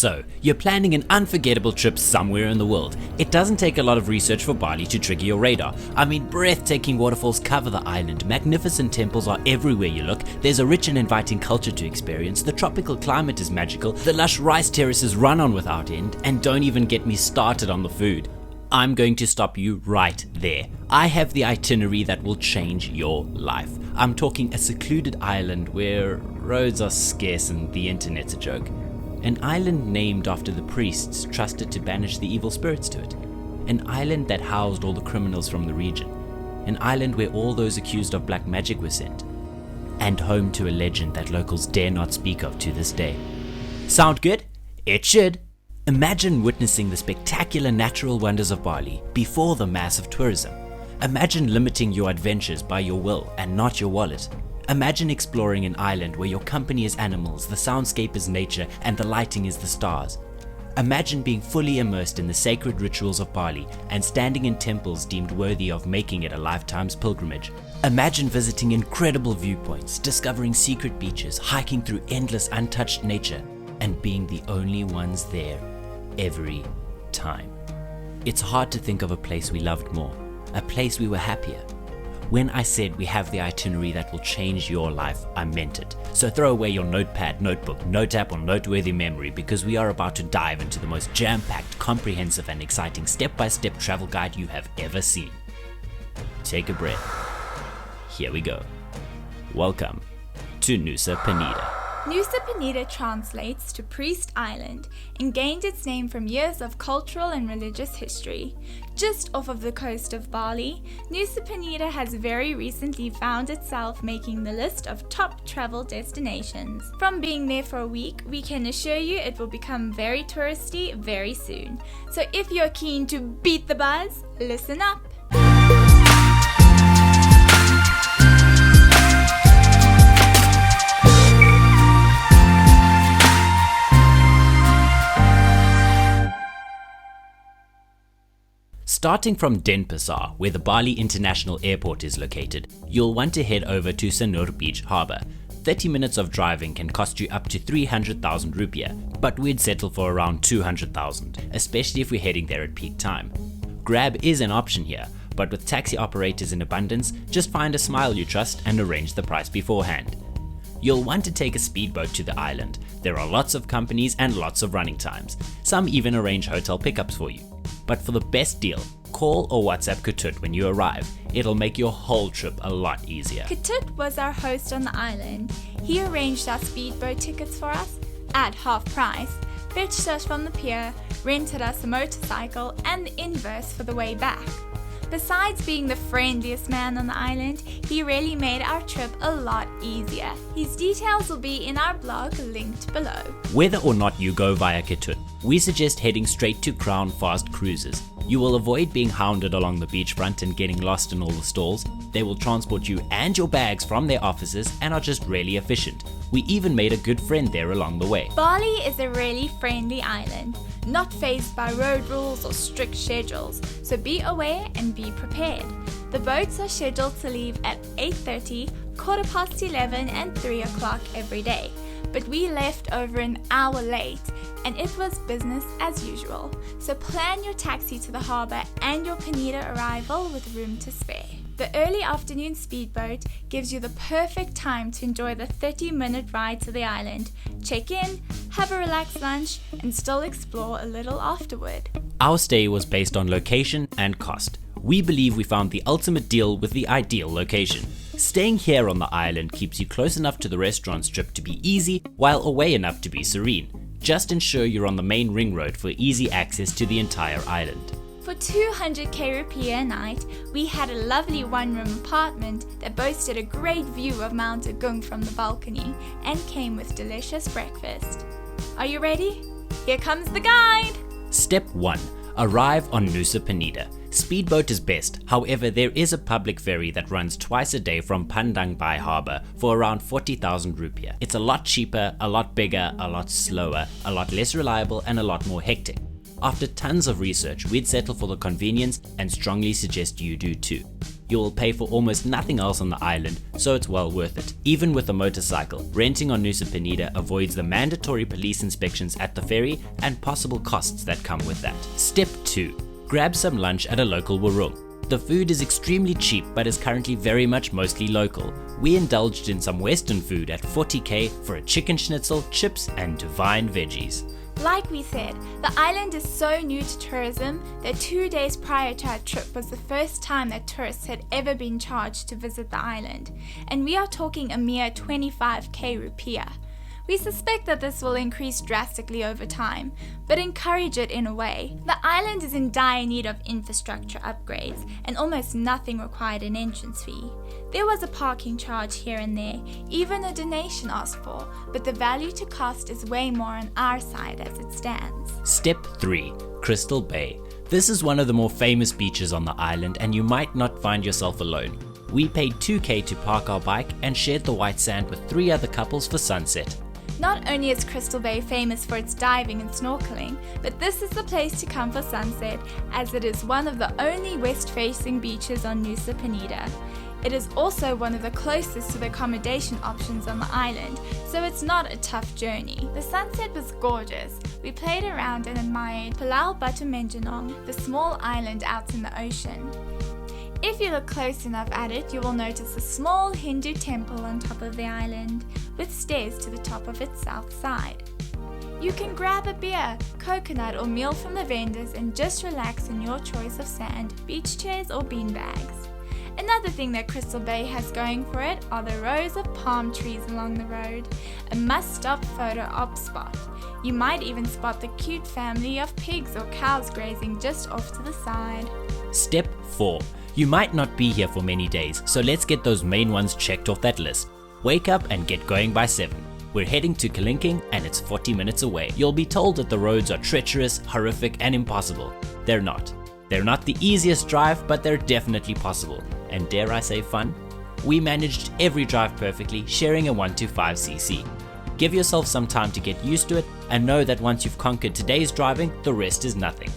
So, you're planning an unforgettable trip somewhere in the world. It doesn't take a lot of research for Bali to trigger your radar. I mean, breathtaking waterfalls cover the island, magnificent temples are everywhere you look, there's a rich and inviting culture to experience, the tropical climate is magical, the lush rice terraces run on without end, and don't even get me started on the food. I'm going to stop you right there. I have the itinerary that will change your life. I'm talking a secluded island where roads are scarce and the internet's a joke. An island named after the priests trusted to banish the evil spirits to it. An island that housed all the criminals from the region. An island where all those accused of black magic were sent. And home to a legend that locals dare not speak of to this day. Sound good? It should. Imagine witnessing the spectacular natural wonders of Bali before the massive tourism. Imagine limiting your adventures by your will and not your wallet. Imagine exploring an island where your company is animals, the soundscape is nature, and the lighting is the stars. Imagine being fully immersed in the sacred rituals of Bali and standing in temples deemed worthy of making it a lifetime's pilgrimage. Imagine visiting incredible viewpoints, discovering secret beaches, hiking through endless untouched nature, and being the only ones there every time. It's hard to think of a place we loved more, a place we were happier. When I said we have the itinerary that will change your life, I meant it. So throw away your notepad, notebook, note app or noteworthy memory because we are about to dive into the most jam-packed, comprehensive and exciting step-by-step travel guide you have ever seen. Take a breath. Here we go. Welcome to Nusa Penida. Nusa Penida translates to Priest Island and gained its name from years of cultural and religious history. Just off of the coast of Bali, Nusa Penida has very recently found itself making the list of top travel destinations. From being there for a week, we can assure you it will become very touristy very soon. So if you're keen to beat the buzz, listen up. Starting from Denpasar, where the Bali International Airport is located, you'll want to head over to Suwehan Beach Harbour. 30 minutes of driving can cost you up to 300,000 rupiah, but we'd settle for around 200,000, especially if we're heading there at peak time. Grab is an option here, but with taxi operators in abundance, just find a smile you trust and arrange the price beforehand. You'll want to take a speedboat to the island. There are lots of companies and lots of running times. Some even arrange hotel pickups for you. But for the best deal, call or WhatsApp Ketut when you arrive. It'll make your whole trip a lot easier. Ketut was our host on the island. He arranged our speedboat tickets for us at half price, fetched us from the pier, rented us a motorcycle and the inverse for the way back. Besides being the friendliest man on the island, he really made our trip a lot easier. His details will be in our blog linked below. Whether or not you go via Ketut, we suggest heading straight to Crown Fast Cruises. You will avoid being hounded along the beachfront and getting lost in all the stalls. They will transport you and your bags from their offices and are just really efficient. We even made a good friend there along the way. Bali is a really friendly island, not fazed by road rules or strict schedules, so be aware and be prepared. The boats are scheduled to leave at 8:30, 11:15 and 3 o'clock every day, but we left over an hour late and it was business as usual. So plan your taxi to the harbour and your Penida arrival with room to spare. The early afternoon speedboat gives you the perfect time to enjoy the 30-minute ride to the island, check in, have a relaxed lunch, and still explore a little afterward. Our stay was based on location and cost. We believe we found the ultimate deal with the ideal location. Staying here on the island keeps you close enough to the restaurant strip to be easy, while away enough to be serene. Just ensure you're on the main ring road for easy access to the entire island. For 200k rupiah a night, we had a lovely one-room apartment that boasted a great view of Mount Agung from the balcony and came with delicious breakfast. Are you ready? Here comes the guide! Step 1. Arrive on Nusa Penida. Speedboat is best, however there is a public ferry that runs twice a day from Pandan Beach Harbour for around 40,000 rupiah. It's a lot cheaper, a lot bigger, a lot slower, a lot less reliable and a lot more hectic. After tons of research, we'd settle for the convenience and strongly suggest you do too. You will pay for almost nothing else on the island, so it's well worth it. Even with a motorcycle, renting on Nusa Penida avoids the mandatory police inspections at the ferry and possible costs that come with that. Step 2. Grab some lunch at a local warung. The food is extremely cheap but is currently very much mostly local. We indulged in some western food at 40k for a chicken schnitzel, chips and divine veggies. Like we said, the island is so new to tourism that 2 days prior to our trip was the first time that tourists had ever been charged to visit the island, and we are talking a mere 25k rupiah. We suspect that this will increase drastically over time, but encourage it in a way. The island is in dire need of infrastructure upgrades, and almost nothing required an entrance fee. There was a parking charge here and there, even a donation asked for, but the value to cost is way more on our side as it stands. Step 3. Crystal Bay. This is one of the more famous beaches on the island, and you might not find yourself alone. We paid 2k to park our bike and shared the white sand with 3 other couples for sunset. Not only is Crystal Bay famous for its diving and snorkeling, but this is the place to come for sunset, as it is one of the only west-facing beaches on Nusa Penida. It is also one of the closest to the accommodation options on the island, so it's not a tough journey. The sunset was gorgeous. We played around and admired Pulau Batu Menjanong, the small island out in the ocean. If you look close enough at it, you will notice a small Hindu temple on top of the island, with stairs to the top of its south side. You can grab a beer, coconut or meal from the vendors and just relax in your choice of sand, beach chairs or beanbags. Another thing that Crystal Bay has going for it are the rows of palm trees along the road, a must-stop photo op spot. You might even spot the cute family of pigs or cows grazing just off to the side. Step 4. You might not be here for many days, so let's get those main ones checked off that list. Wake up and get going by 7. We're heading to Kelingking and it's 40 minutes away. You'll be told that the roads are treacherous, horrific and impossible. They're not. They're not the easiest drive, but they're definitely possible. And dare I say fun? We managed every drive perfectly, sharing a 125cc. Give yourself some time to get used to it and know that once you've conquered today's driving, the rest is nothing.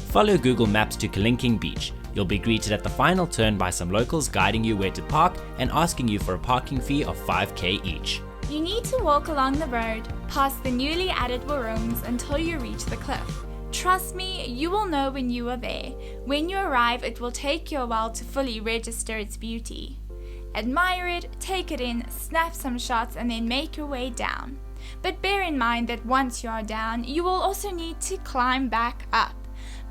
Follow Google Maps to Kelingking Beach. You'll be greeted at the final turn by some locals guiding you where to park and asking you for a parking fee of 5k each. You need to walk along the road, past the newly added warungs until you reach the cliff. Trust me, you will know when you are there. When you arrive, it will take you a while to fully register its beauty. Admire it, take it in, snap some shots and then make your way down. But bear in mind that once you are down, you will also need to climb back up.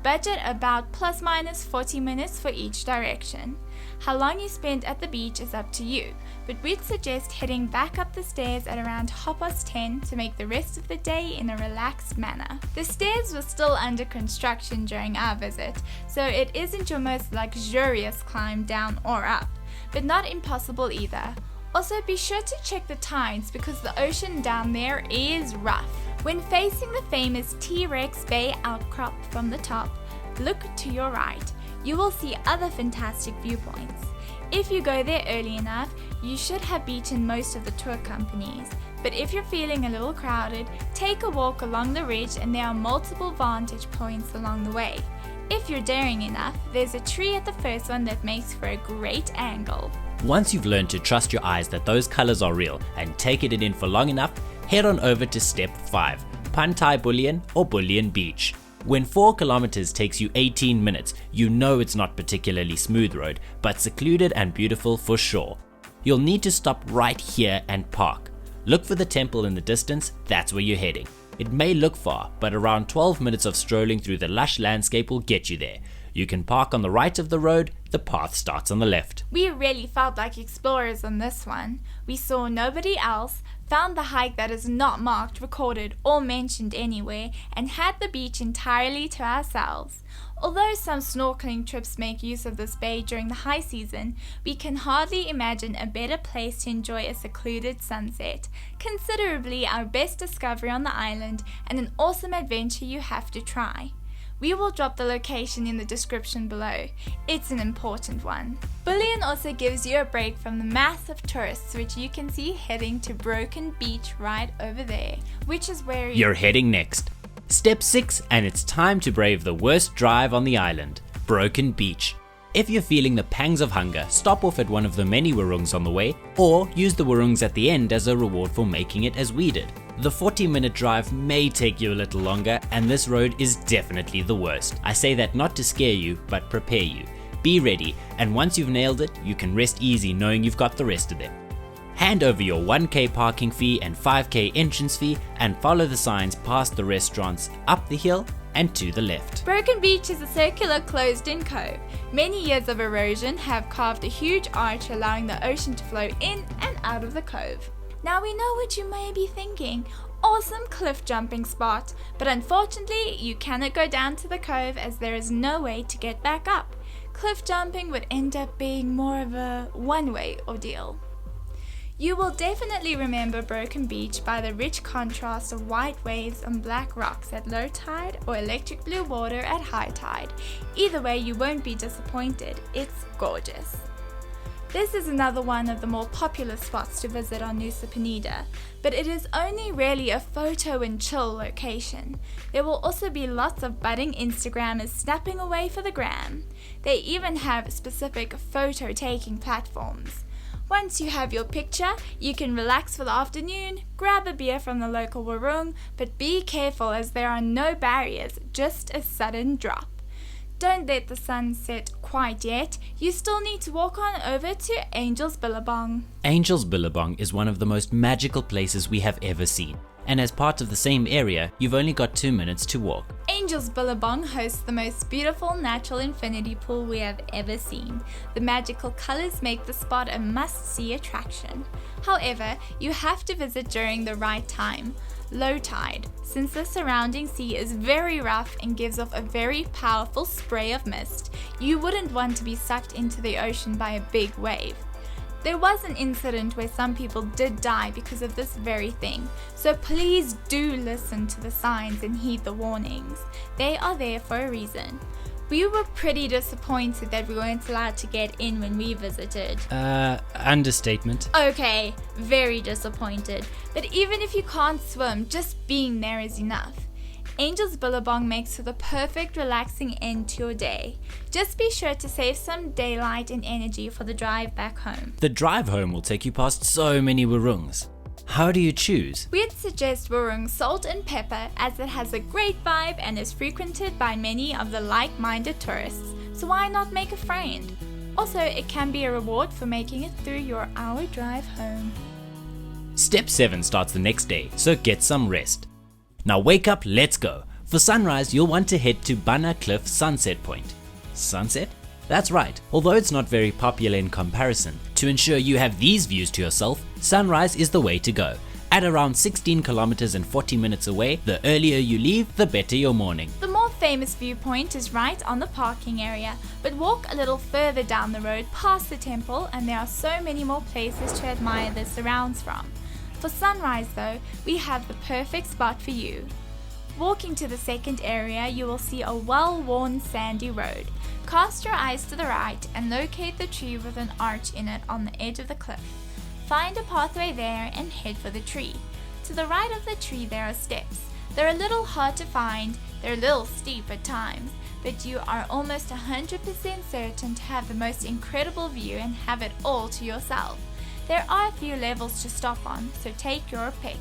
Budget about plus minus 40 minutes for each direction. How long you spend at the beach is up to you, but we'd suggest heading back up the stairs at around 10:30 to make the rest of the day in a relaxed manner. The stairs were still under construction during our visit, so it isn't your most luxurious climb down or up, but not impossible either. Also be sure to check the tides because the ocean down there is rough. When facing the famous T-Rex Bay outcrop from the top, look to your right. You will see other fantastic viewpoints. If you go there early enough, you should have beaten most of the tour companies. But if you're feeling a little crowded, take a walk along the ridge and there are multiple vantage points along the way. If you're daring enough, there's a tree at the first one that makes for a great angle. Once you've learned to trust your eyes that those colors are real and taken it in for long enough, head on over to step 5, Pantai Bulian or Bulian Beach. When 4 kilometers takes you 18 minutes, you know it's not particularly smooth road, but secluded and beautiful for sure. You'll need to stop right here and park. Look for the temple in the distance, that's where you're heading. It may look far, but around 12 minutes of strolling through the lush landscape will get you there. You can park on the right of the road, the path starts on the left. We really felt like explorers on this one. We saw nobody else, found the hike that is not marked, recorded, or mentioned anywhere, and had the beach entirely to ourselves. Although some snorkeling trips make use of this bay during the high season, we can hardly imagine a better place to enjoy a secluded sunset. Considerably our best discovery on the island and an awesome adventure you have to try. We will drop the location in the description below. It's an important one. Bulian also gives you a break from the mass of tourists which you can see heading to Broken Beach right over there, which is where you're heading next. Step 6, and it's time to brave the worst drive on the island, Broken Beach. If you're feeling the pangs of hunger, stop off at one of the many warungs on the way, or use the warungs at the end as a reward for making it as we did. The 40-minute drive may take you a little longer, and this road is definitely the worst. I say that not to scare you, but prepare you. Be ready, and once you've nailed it, you can rest easy knowing you've got the rest of them. Hand over your 1k parking fee and 5k entrance fee, and follow the signs past the restaurants, up the hill, and to the left. Broken Beach is a circular closed-in cove. Many years of erosion have carved a huge arch allowing the ocean to flow in and out of the cove. Now we know what you may be thinking, awesome cliff jumping spot, but unfortunately you cannot go down to the cove as there is no way to get back up. Cliff jumping would end up being more of a one-way ordeal. You will definitely remember Broken Beach by the rich contrast of white waves and black rocks at low tide or electric blue water at high tide. Either way, you won't be disappointed. It's gorgeous. This is another one of the more popular spots to visit on Nusa Penida, but it is only really a photo and chill location. There will also be lots of budding Instagrammers snapping away for the gram. They even have specific photo taking platforms. Once you have your picture, you can relax for the afternoon, grab a beer from the local warung, but be careful as there are no barriers, just a sudden drop. Don't let the sun set quite yet, you still need to walk on over to Angel's Billabong. Angel's Billabong is one of the most magical places we have ever seen, and as part of the same area, you've only got 2 minutes to walk. Angel's Billabong hosts the most beautiful natural infinity pool we have ever seen. The magical colors make the spot a must-see attraction. However, you have to visit during the right time, low tide, since the surrounding sea is very rough and gives off a very powerful spray of mist. You wouldn't want to be sucked into the ocean by a big wave. There was an incident where some people did die because of this very thing, so please do listen to the signs and heed the warnings. They are there for a reason. We were pretty disappointed that we weren't allowed to get in when we visited. Understatement. Okay, very disappointed. But even if you can't swim, just being there is enough. Angel's Billabong makes for the perfect relaxing end to your day. Just be sure to save some daylight and energy for the drive back home. The drive home will take you past so many warungs. How do you choose? We'd suggest Warung Salt and Pepper as it has a great vibe and is frequented by many of the like-minded tourists, so why not make a friend? Also, it can be a reward for making it through your hour drive home. Step 7 starts the next day, so get some rest. Now wake up, let's go. For sunrise, you'll want to head to Banah Cliff Sunset Point. Sunset? That's right, although it's not very popular in comparison. To ensure you have these views to yourself, sunrise is the way to go. At around 16 kilometers and 40 minutes away, the earlier you leave, the better your morning. The more famous viewpoint is right on the parking area, but walk a little further down the road past the temple and there are so many more places to admire the surrounds from. For sunrise though, we have the perfect spot for you. Walking to the second area, you will see a well-worn sandy road. Cast your eyes to the right and locate the tree with an arch in it on the edge of the cliff. Find a pathway there and head for the tree. To the right of the tree there are steps. They're a little hard to find, they're a little steep at times, but you are almost 100% certain to have the most incredible view and have it all to yourself. There are a few levels to stop on, so take your pick.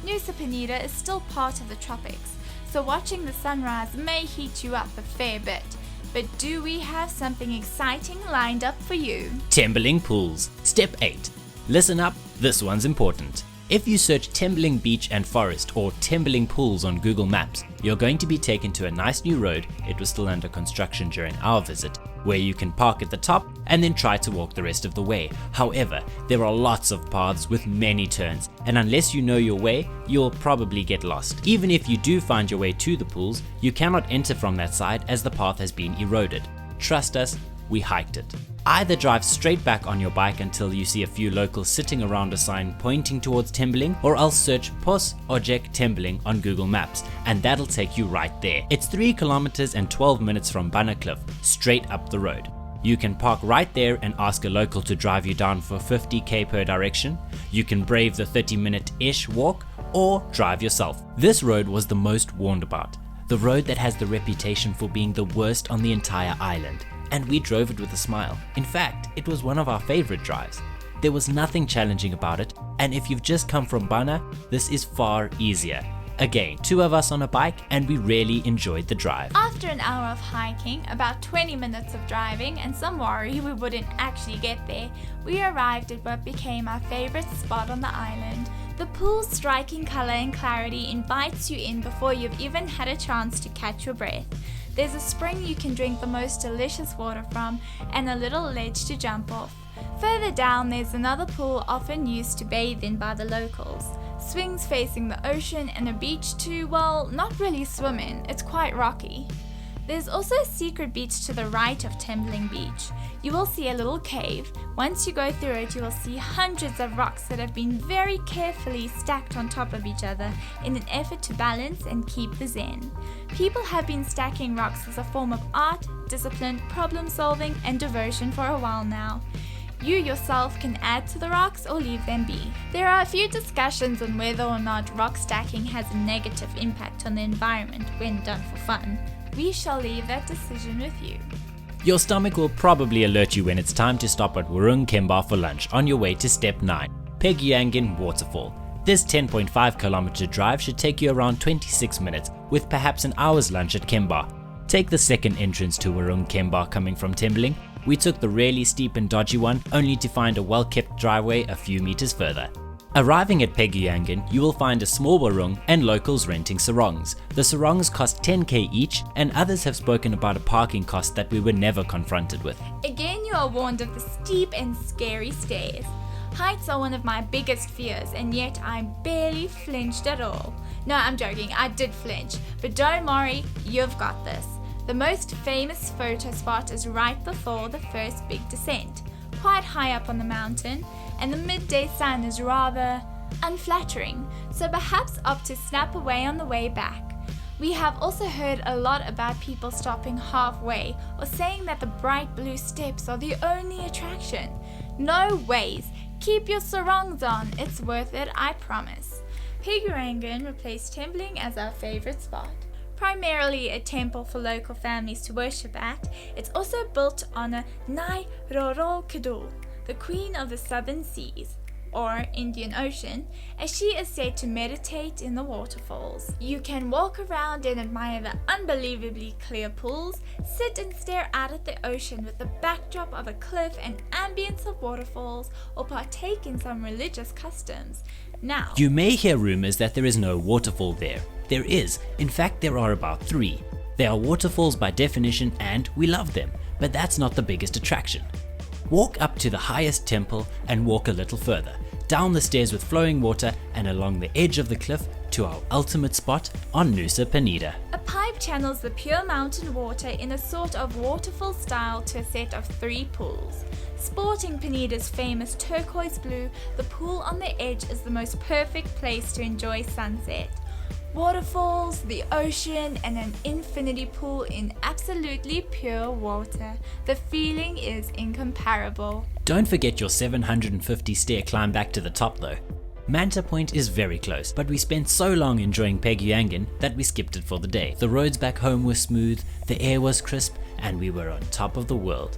Nusa Penida is still part of the tropics, so watching the sunrise may heat you up a fair bit. But do we have something exciting lined up for you? Tembeling Pools. Step 8. Listen up, this one's important. If you search Tembeling Beach and Forest or Tembeling Pools on Google Maps, you're going to be taken to a nice new road, it was still under construction during our visit, where you can park at the top and then try to walk the rest of the way. However, there are lots of paths with many turns, and unless you know your way, you'll probably get lost. Even if you do find your way to the pools, you cannot enter from that side as the path has been eroded. Trust us, we hiked it. Either drive straight back on your bike until you see a few locals sitting around a sign pointing towards Tembeling, or else search Pos Ojek Tembeling on Google Maps and that'll take you right there. It's 3 kilometers and 12 minutes from Banah Cliff, straight up the road. You can park right there and ask a local to drive you down for 50k per direction. You can brave the 30-minute-ish walk or drive yourself. This road was the most warned about. the road that has the reputation for being the worst on the entire island. And we drove it with a smile. In fact, it was one of our favorite drives. There was nothing challenging about it, and if you've just come from Banah, this is far easier. Again, 2 of us on a bike, and we really enjoyed the drive. After an hour of hiking, about 20 minutes of driving, and some worry we wouldn't actually get there, we arrived at what became our favorite spot on the island. The pool's striking color and clarity invites you in before you've even had a chance to catch your breath. There's a spring you can drink the most delicious water from, and a little ledge to jump off. Further down, there's another pool often used to bathe in by the locals. Swings facing the ocean and a beach to, well, not really swim in, it's quite rocky. There's also a secret beach to the right of Tembeling Beach. You will see a little cave. Once you go through it, you will see hundreds of rocks that have been very carefully stacked on top of each other in an effort to balance and keep the zen. People have been stacking rocks as a form of art, discipline, problem solving, and devotion for a while now. You yourself can add to the rocks or leave them be. There are a few discussions on whether or not rock stacking has a negative impact on the environment when done for fun. We shall leave that decision with you. Your stomach will probably alert you when it's time to stop at Wurrung Kemba for lunch on your way to step 9, Peguyangan Waterfall. This 10.5 kilometer drive should take you around 26 minutes, with perhaps an hour's lunch at Kemba. Take the second entrance to Wurrung Kemba coming from Tembeling. We took the really steep and dodgy one, only to find a well-kept driveway a few meters further. Arriving at Peguyangan, you will find a small wurrung and locals renting sarongs. The sarongs cost 10k each, and others have spoken about a parking cost that we were never confronted with. Again, you are warned of the steep and scary stairs. Heights are one of my biggest fears, and yet I barely flinched at all. No, I'm joking, I did flinch, but don't worry, you've got this. The most famous photo spot is right before the first big descent, quite high up on the mountain, and the midday sun is rather unflattering, so perhaps opt to snap away on the way back. We have also heard a lot about people stopping halfway or saying that the bright blue steps are the only attraction. No ways, keep your sarongs on, it's worth it, I promise. Peguyangan replaced Tembeling as our favorite spot. Primarily a temple for local families to worship at, it's also built on a Nai Roro Kidul, the Queen of the Southern Seas, or Indian Ocean, as she is said to meditate in the waterfalls. You can walk around and admire the unbelievably clear pools, sit and stare out at the ocean with the backdrop of a cliff and ambience of waterfalls, or partake in some religious customs. Now, you may hear rumors that there is no waterfall there. There is. In fact, there are about 3. They are waterfalls by definition, and we love them, but that's not the biggest attraction. Walk up to the highest temple and walk a little further, down the stairs with flowing water and along the edge of the cliff to our ultimate spot on Nusa Penida. A pipe channels the pure mountain water in a sort of waterfall style to a set of 3 pools. Sporting Penida's famous turquoise blue, the pool on the edge is the most perfect place to enjoy sunset. Waterfalls, the ocean, and an infinity pool in absolutely pure water. The feeling is incomparable. Don't forget your 750 stair climb back to the top though. Manta Point is very close, but we spent so long enjoying Peguyangan that we skipped it for the day. The roads back home were smooth, the air was crisp, and we were on top of the world.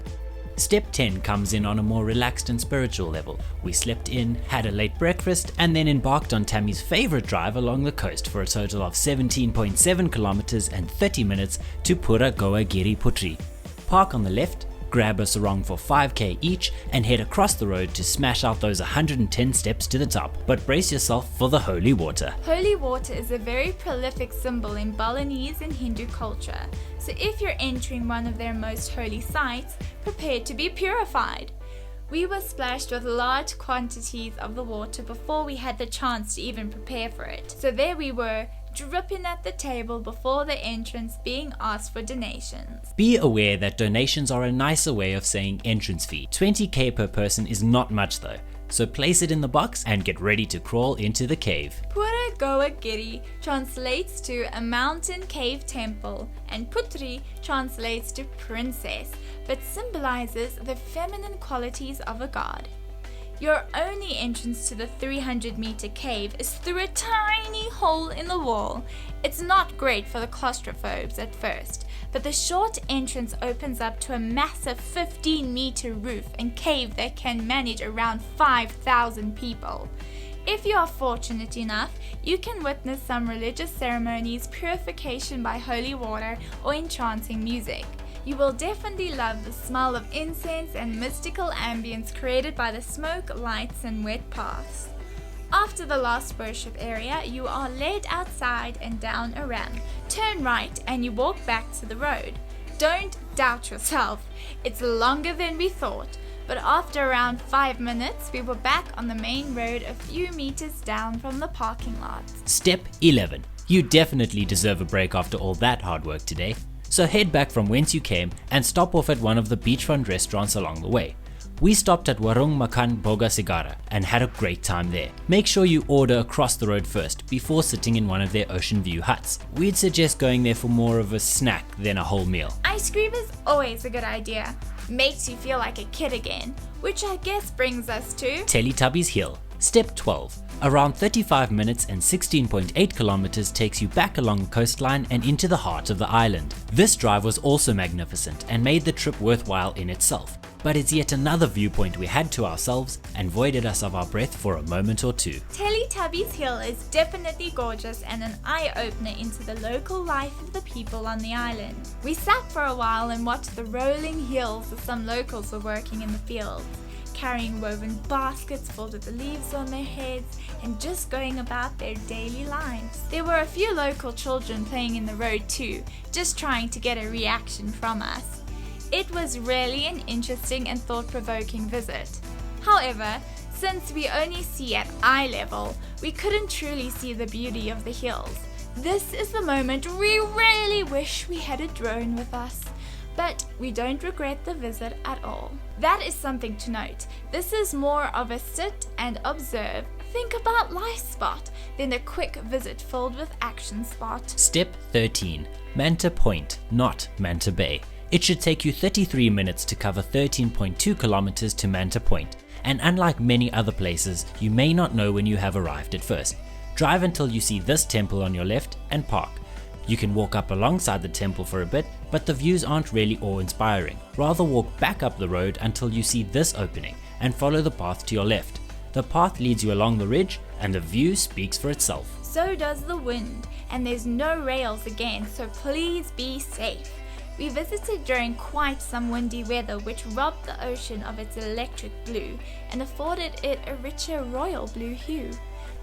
Step 10 comes in on a more relaxed and spiritual level. We slept in, had a late breakfast, and then embarked on Tammy's favorite drive along the coast for a total of 17.7 kilometers and 30 minutes to Pura Goa Giri Putri. Park on the left, grab a sarong for 5k each, and head across the road to smash out those 110 steps to the top. But brace yourself for the holy water. Holy water is a very prolific symbol in Balinese and Hindu culture, so if you're entering one of their most holy sites, prepare to be purified. We were splashed with large quantities of the water before we had the chance to even prepare for it. So there we were, dripping at the table before the entrance, being asked for donations. Be aware that donations are a nicer way of saying entrance fee. 20k per person is not much though, so place it in the box and get ready to crawl into the cave. Pura Goa Giri translates to a mountain cave temple, and Putri translates to princess, but symbolizes the feminine qualities of a god. Your only entrance to the 300-meter cave is through a tiny hole in the wall. It's not great for the claustrophobes at first, but the short entrance opens up to a massive 15-meter roof and cave that can manage around 5,000 people. If you are fortunate enough, you can witness some religious ceremonies, purification by holy water, or enchanting music. You will definitely love the smell of incense and mystical ambience created by the smoke, lights, and wet paths. After the last worship area, you are led outside and down a ramp. Turn right and you walk back to the road. Don't doubt yourself, it's longer than we thought, but after around 5 minutes, we were back on the main road a few meters down from the parking lot. Step 11. You definitely deserve a break after all that hard work today. So head back from whence you came and stop off at one of the beachfront restaurants along the way. We stopped at Warung Makan Boga Segara and had a great time there. Make sure you order across the road first before sitting in one of their ocean view huts. We'd suggest going there for more of a snack than a whole meal. Ice cream is always a good idea. Makes you feel like a kid again, which I guess brings us to Teletubbies Hill. Step 12. Around 35 minutes and 16.8 kilometers takes you back along the coastline and into the heart of the island. This drive was also magnificent and made the trip worthwhile in itself. But it's yet another viewpoint we had to ourselves and voided us of our breath for a moment or two. Teletubbies Hill is definitely gorgeous and an eye-opener into the local life of the people on the island. We sat for a while and watched the rolling hills as some locals were working in the fields, carrying woven baskets filled with the leaves on their heads and just going about their daily lives. There were a few local children playing in the road too, just trying to get a reaction from us. It was really an interesting and thought-provoking visit. However, since we only see at eye level, we couldn't truly see the beauty of the hills. This is the moment we really wish we had a drone with us. But we don't regret the visit at all. That is something to note. This is more of a sit and observe, think about life spot than a quick visit filled with action spot. Step 13. Manta Point, not Manta Bay. It should take you 33 minutes to cover 13.2 kilometers to Manta Point, and unlike many other places, you may not know when you have arrived at first. Drive until you see this temple on your left and park. You can walk up alongside the temple for a bit, but the views aren't really awe-inspiring. Rather walk back up the road until you see this opening and follow the path to your left. The path leads you along the ridge and the view speaks for itself. So does the wind, and there's no rails again, so please be safe. We visited during quite some windy weather, which robbed the ocean of its electric blue and afforded it a richer royal blue hue.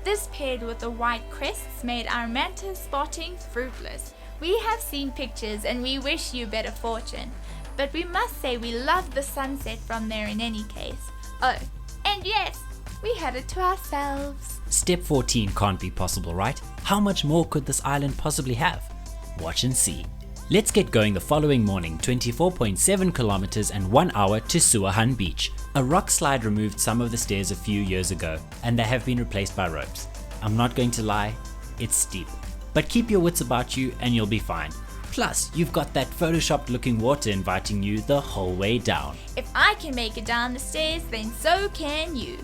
This paired with the white crests made our manta spotting fruitless. We have seen pictures and we wish you better fortune, but we must say we loved the sunset from there in any case. Oh, and yes, we had it to ourselves. Step 14 can't be possible, right? How much more could this island possibly have? Watch and see. Let's get going the following morning, 24.7 kilometers and 1 hour to Suwehan Beach. A rock slide removed some of the stairs a few years ago, and they have been replaced by ropes. I'm not going to lie, it's steep. But keep your wits about you and you'll be fine. Plus, you've got that photoshopped looking water inviting you the whole way down. If I can make it down the stairs, then so can you.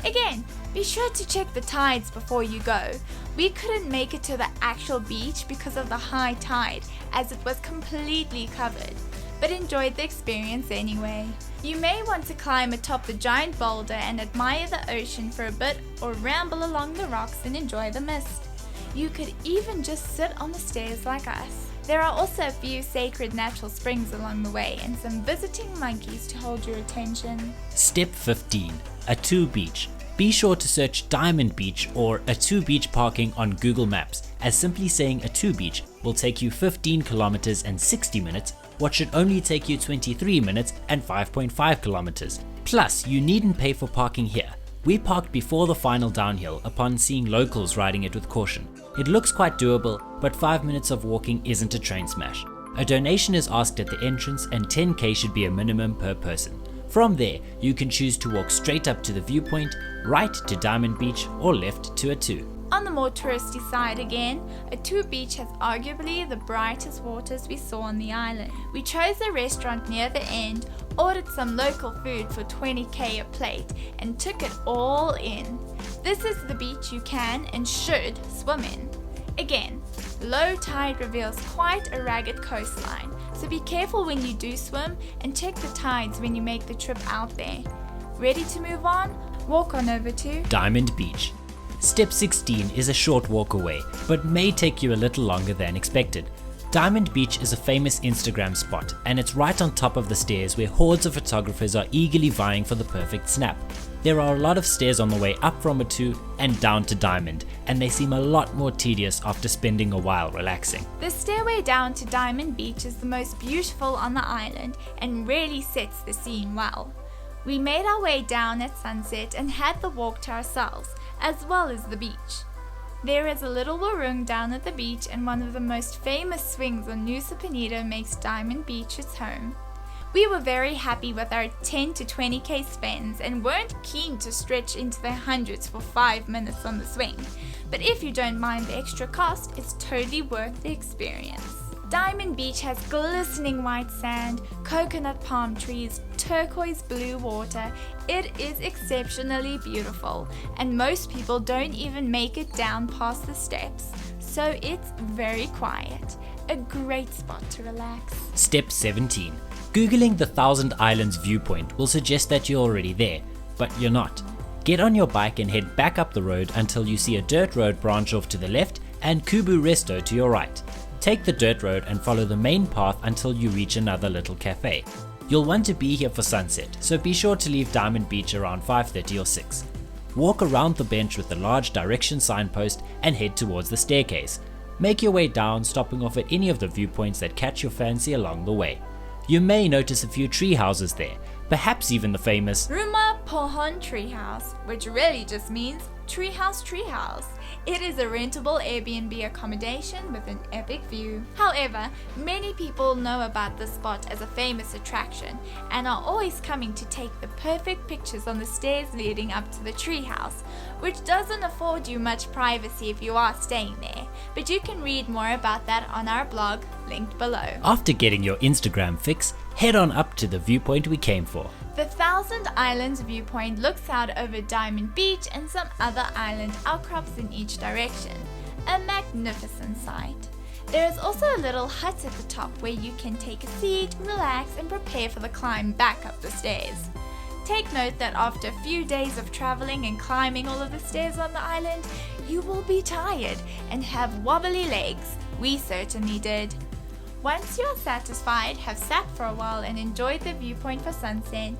Again, be sure to check the tides before you go. We couldn't make it to the actual beach because of the high tide, as it was completely covered, but enjoyed the experience anyway. You may want to climb atop the giant boulder and admire the ocean for a bit, or ramble along the rocks and enjoy the mist. You could even just sit on the stairs like us. There are also a few sacred natural springs along the way and some visiting monkeys to hold your attention. Step 15. Atuh Beach. Be sure to search Diamond Beach or Atuh Beach parking on Google Maps, as simply saying Atuh Beach will take you 15 kilometers and 60 minutes, what should only take you 23 minutes and 5.5 kilometers. Plus, you needn't pay for parking here. We parked before the final downhill upon seeing locals riding it with caution. It looks quite doable, but 5 minutes of walking isn't a train smash. A donation is asked at the entrance and 10k should be a minimum per person. From there, you can choose to walk straight up to the viewpoint, right to Diamond Beach, or left to Atuh. On the more touristy side again, Atuh Beach has arguably the brightest waters we saw on the island. We chose a restaurant near the end, ordered some local food for 20k a plate, and took it all in. This is the beach you can and should swim in. Again, low tide reveals quite a ragged coastline, so be careful when you do swim and check the tides when you make the trip out there. Ready to move on? Walk on over to Diamond Beach. Step 16 is a short walk away, but may take you a little longer than expected. Diamond Beach is a famous Instagram spot, and it's right on top of the stairs where hordes of photographers are eagerly vying for the perfect snap. There are a lot of stairs on the way up from Atuh and down to Diamond, and they seem a lot more tedious after spending a while relaxing. The stairway down to Diamond Beach is the most beautiful on the island and really sets the scene well. We made our way down at sunset and had the walk to ourselves, as well as the beach. There is a little warung down at the beach, and one of the most famous swings on Nusa Penida makes Diamond Beach its home. We were very happy with our 10 to 20k spends and weren't keen to stretch into the hundreds for 5 minutes on the swing, but if you don't mind the extra cost, it's totally worth the experience. Diamond Beach has glistening white sand, coconut palm trees, turquoise blue water. It is exceptionally beautiful, and most people don't even make it down past the steps, so it's very quiet. A great spot to relax. Step 17. Googling the Thousand Islands Viewpoint will suggest that you're already there, but you're not. Get on your bike and head back up the road until you see a dirt road branch off to the left and Kubu Resto to your right. Take the dirt road and follow the main path until you reach another little cafe. You'll want to be here for sunset, so be sure to leave Diamond Beach around 5:30 or 6. Walk around the bench with the large direction signpost and head towards the staircase. Make your way down, stopping off at any of the viewpoints that catch your fancy along the way. You may notice a few tree houses there, perhaps even the famous Rumah Pohon Treehouse, which really just means treehouse. It is a rentable Airbnb accommodation with an epic view. However, many people know about this spot as a famous attraction and are always coming to take the perfect pictures on the stairs leading up to the treehouse, which doesn't afford you much privacy if you are staying there, but you can read more about that on our blog, linked below. After getting your Instagram fix, head on up to the viewpoint we came for. The Thousand Islands Viewpoint looks out over Diamond Beach and some other island outcrops in each direction. A magnificent sight. There is also a little hut at the top where you can take a seat, relax, and prepare for the climb back up the stairs. Take note that after a few days of traveling and climbing all of the stairs on the island, you will be tired and have wobbly legs. We certainly did. Once you are satisfied, have sat for a while and enjoyed the viewpoint for sunset,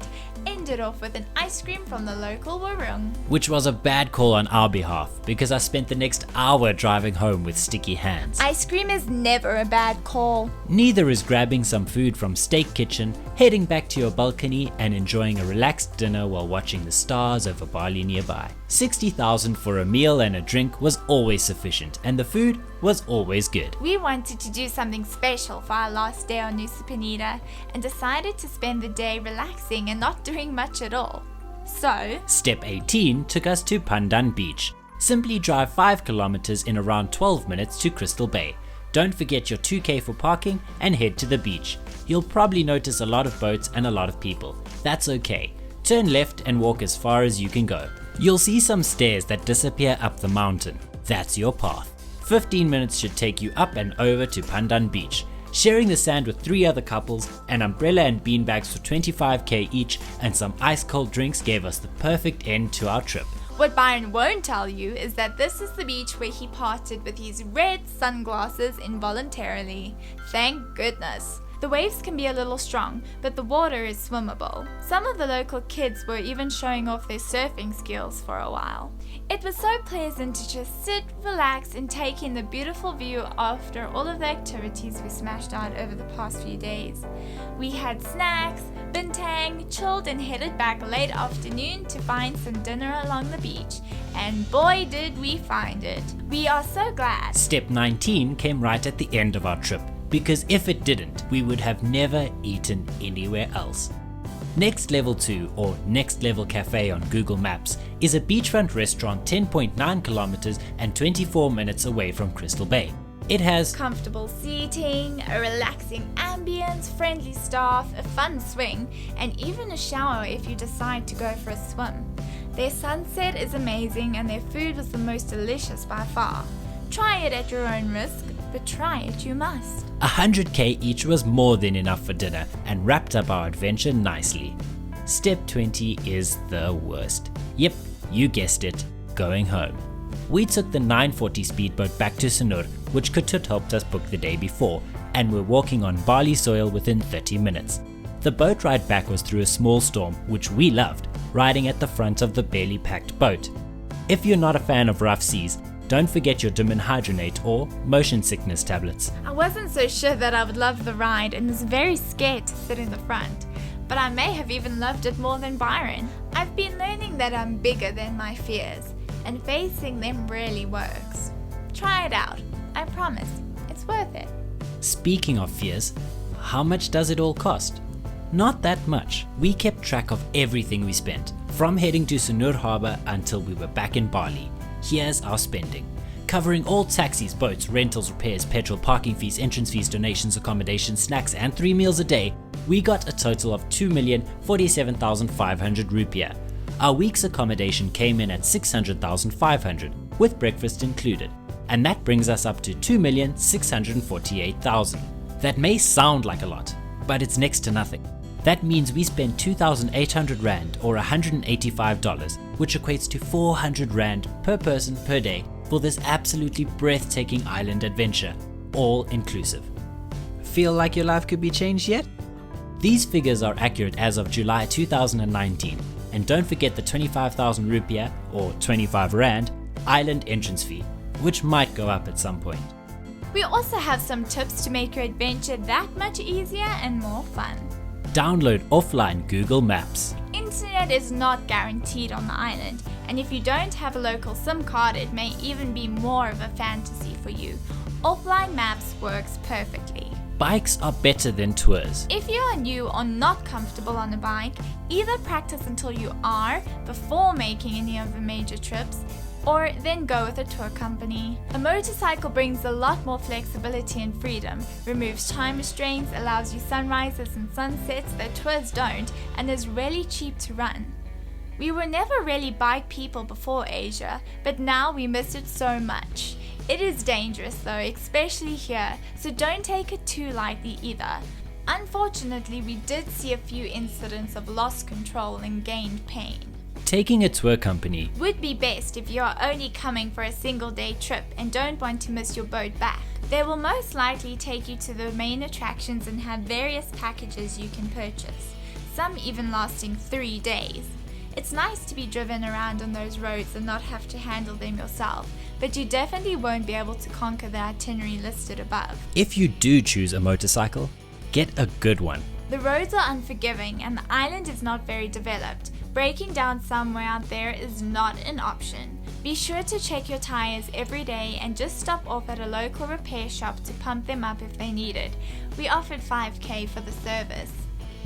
ended off with an ice cream from the local warung. Which was a bad call on our behalf because I spent the next hour driving home with sticky hands. Ice cream is never a bad call. Neither is grabbing some food from Steak Kitchen, heading back to your balcony and enjoying a relaxed dinner while watching the stars over Bali nearby. 60,000 for a meal and a drink was always sufficient, and the food was always good. We wanted to do something special for our last day on Nusa Penida and decided to spend the day relaxing and not doing much at all. So, Step 18 took us to Pandan Beach. Simply drive 5 kilometers in around 12 minutes to Crystal Bay. Don't forget your 2k for parking and head to the beach. You'll probably notice a lot of boats and a lot of people. That's okay. Turn left and walk as far as you can go. You'll see some stairs that disappear up the mountain. That's your path. 15 minutes should take you up and over to Pandan Beach. Sharing the sand with 3 other couples, an umbrella and beanbags for 25k each, and some ice cold drinks gave us the perfect end to our trip. what Byron won't tell you is that this is the beach where he parted with his red sunglasses involuntarily. Thank goodness. The waves can be a little strong, but the water is swimmable. Some of the local kids were even showing off their surfing skills for a while. It was so pleasant to just sit, relax, and take in the beautiful view after all of the activities we smashed out over the past few days. We had snacks, bintang, chilled, and headed back late afternoon to find some dinner along the beach. And boy did we find it. We are so glad. Step 19 came right at the end of our trip, because if it didn't, we would have never eaten anywhere else. Next Level 2, or Next Level Cafe on Google Maps, is a beachfront restaurant 10.9 kilometers and 24 minutes away from Crystal Bay. It has comfortable seating, a relaxing ambience, friendly staff, a fun swing, and even a shower if you decide to go for a swim. Their sunset is amazing and their food was the most delicious by far. Try it at your own risk, but try it you must. 100k each was more than enough for dinner and wrapped up our adventure nicely. Step 20 is the worst. Yep, you guessed it, going home. We took the 940 speedboat back to Sanur, which Kutut helped us book the day before, and were walking on Bali soil within 30 minutes. The boat ride back was through a small storm, which we loved, riding at the front of the barely packed boat. If you're not a fan of rough seas, don't forget your dimenhydrinate or motion sickness tablets. I wasn't so sure that I would love the ride and was very scared to sit in the front, but I may have even loved it more than Byron. I've been learning that I'm bigger than my fears, and facing them really works. Try it out. I promise, it's worth it. Speaking of fears, how much does it all cost? Not that much. We kept track of everything we spent, from heading to Sanur Harbour until we were back in Bali. Here's our spending. Covering all taxis, boats, rentals, repairs, petrol, parking fees, entrance fees, donations, accommodation, snacks and 3 meals a day, we got a total of 2,047,500 rupiah. Our week's accommodation came in at 600,500, with breakfast included, and that brings us up to 2,648,000. That may sound like a lot, but it's next to nothing. That means we spent 2,800 Rand or $185, which equates to 400 Rand per person per day for this absolutely breathtaking island adventure, all inclusive. Feel like your life could be changed yet? These figures are accurate as of July 2019, and don't forget the 25,000 rupiah or 25 Rand island entrance fee, which might go up at some point. We also have some tips to make your adventure that much easier and more fun. Download offline Google Maps. Internet is not guaranteed on the island, and if you don't have a local SIM card, it may even be more of a fantasy for you. Offline Maps works perfectly. Bikes are better than tours. If you are new or not comfortable on a bike, either practice until you are before making any of the major trips, or then go with a tour company. A motorcycle brings a lot more flexibility and freedom, removes time restraints, allows you sunrises and sunsets that tours don't, and is really cheap to run. We were never really bike people before Asia, but now we miss it so much. It is dangerous though, especially here, so don't take it too lightly either. Unfortunately, we did see a few incidents of lost control and gained pain. Taking a tour company Would be best if you are only coming for a single day trip and don't want to miss your boat back. They will most likely take you to the main attractions and have various packages you can purchase, some even lasting 3 days. It's nice to be driven around on those roads and not have to handle them yourself, but you definitely won't be able to conquer the itinerary listed above. If you do choose a motorcycle, get a good one. The roads are unforgiving and the island is not very developed. Breaking down somewhere out there is not an option. Be sure to check your tires every day and just stop off at a local repair shop to pump them up if they need it. We offered 5k for the service.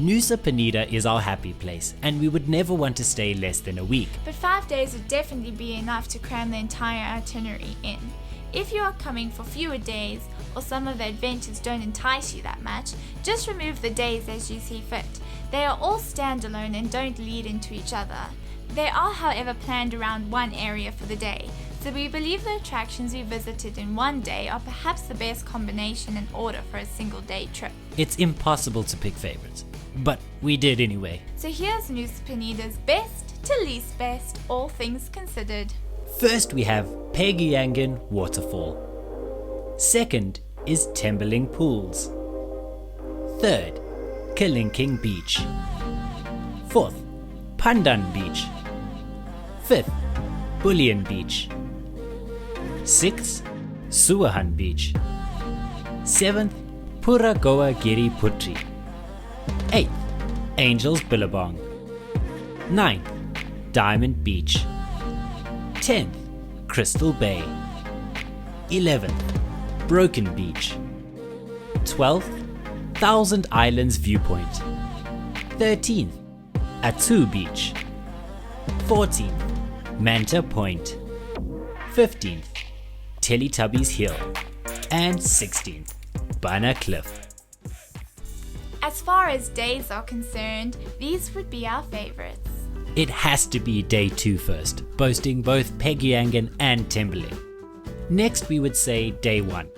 Nusa Penida is our happy place, and we would never want to stay less than a week. But 5 days would definitely be enough to cram the entire itinerary in. If you are coming for fewer days, or some of the adventures don't entice you that much, just remove the days as you see fit. They are all standalone and don't lead into each other. They are, however, planned around one area for the day, so we believe the attractions we visited in one day are perhaps the best combination in order for a single day trip. It's impossible to pick favorites, but we did anyway. So here's Nusa Penida's best to least best, all things considered. First we have Peguyangan Waterfall. Second is Tembeling Pools. Third, Kelingking Beach. Fourth, Pandan Beach. Fifth, Bulian Beach. Sixth, Suwehan Beach. Seventh, Pura Giri Putri. Eighth, Angels Billabong. Ninth, Diamond Beach. 10th, Crystal Bay. 11th, Broken Beach. 12th, Thousand Islands Viewpoint. 13th, Atuh Beach. 14th, Manta Point. 15th, Teletubbies Hill. And 16th, Banah Cliff. As far as days are concerned, these would be our favorites. It has to be day 2 first, boasting both Peguyangan and Tembeling. Next we would say day 1.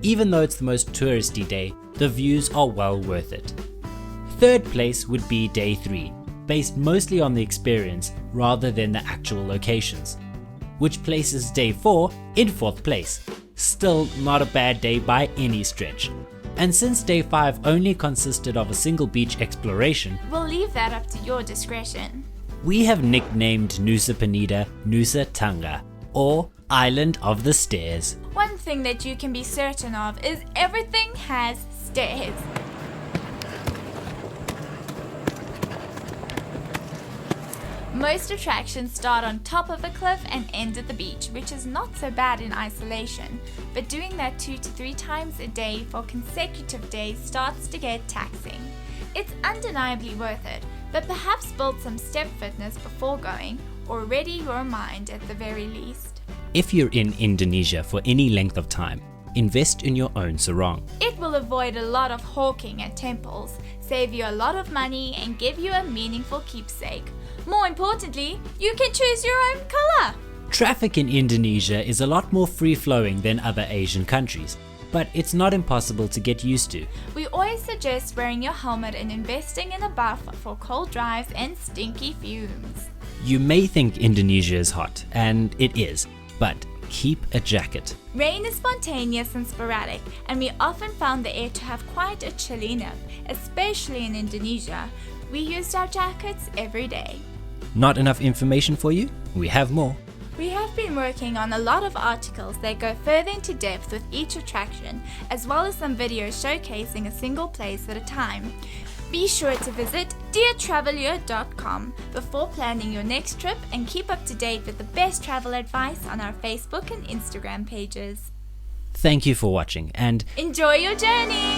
Even though it's the most touristy day, the views are well worth it. Third place would be day 3, based mostly on the experience rather than the actual locations, which places day 4 in 4th place. Still not a bad day by any stretch. And since day 5 only consisted of a single beach exploration, we'll leave that up to your discretion. We have nicknamed Nusa Penida Nusa Tanga, or Island of the Stairs. One thing that you can be certain of is everything has stairs. Most attractions start on top of a cliff and end at the beach, which is not so bad in isolation, but doing that 2 to 3 times a day for consecutive days starts to get taxing. It's undeniably worth it, but perhaps build some step fitness before going, or ready your mind at the very least. If you're in Indonesia for any length of time, invest in your own sarong. It will avoid a lot of hawking at temples, save you a lot of money, and give you a meaningful keepsake. More importantly, you can choose your own color. Traffic in Indonesia is a lot more free-flowing than other Asian countries, but it's not impossible to get used to. We always suggest wearing your helmet and investing in a buff for cold drives and stinky fumes. You may think Indonesia is hot, and it is, but keep a jacket. Rain is spontaneous and sporadic, and we often found the air to have quite a chilly note, especially in Indonesia. We used our jackets every day. Not enough information for you? We have more. We have been working on a lot of articles that go further into depth with each attraction, as well as some videos showcasing a single place at a time. Be sure to visit deartravallure.com before planning your next trip and keep up to date with the best travel advice on our Facebook and Instagram pages. Thank you for watching and enjoy your journey!